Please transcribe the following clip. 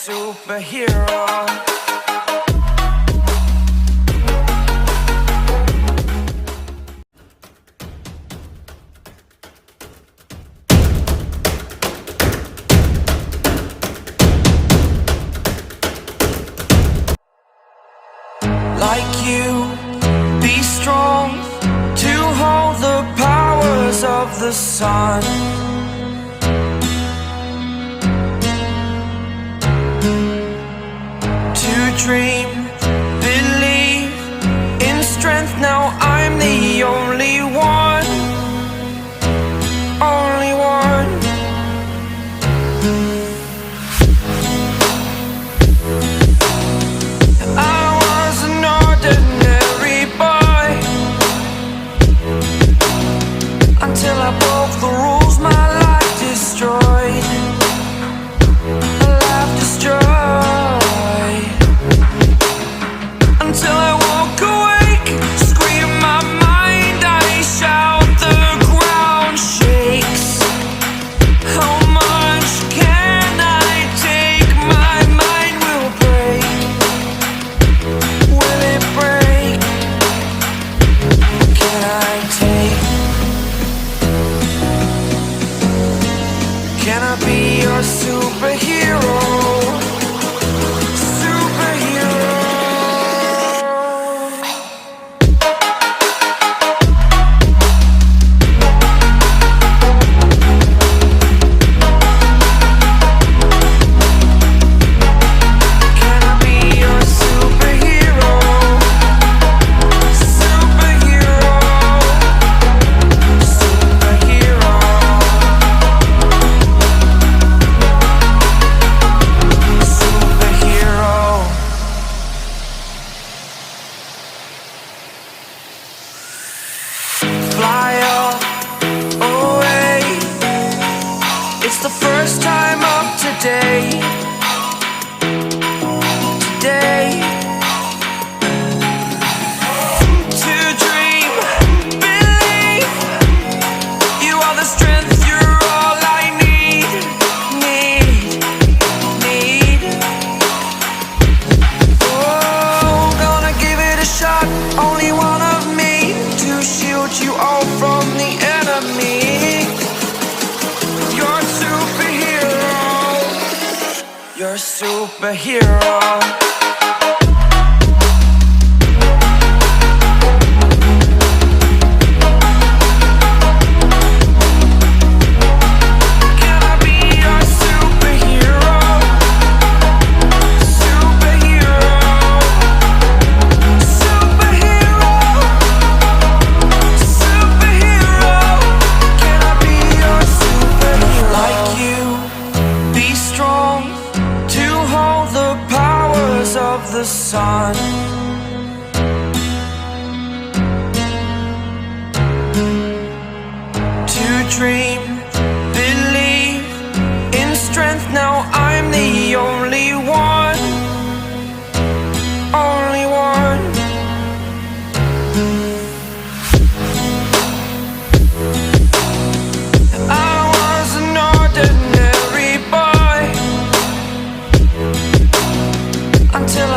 superhero. Like you, be strong to hold the powers of the sun. To dream, believe in strength. Now I'm the only one, only one. I was an ordinary boy until I broke the rules. My life destroyed, a life destroyed. Until I walk awake, scream my mind, I shout, the ground shakes. How much can I take? My mind will break. Will it break? Can I take? Can I be your superhero? The first time of today, to dream, believe, you are the strength, you're all I need. Oh, gonna give it a shot, only one of me, to shield you all from the enemy. You're a superhero. The sun. To dream, believe in strength. Now I'm the only one, only one. I was an ordinary boy until I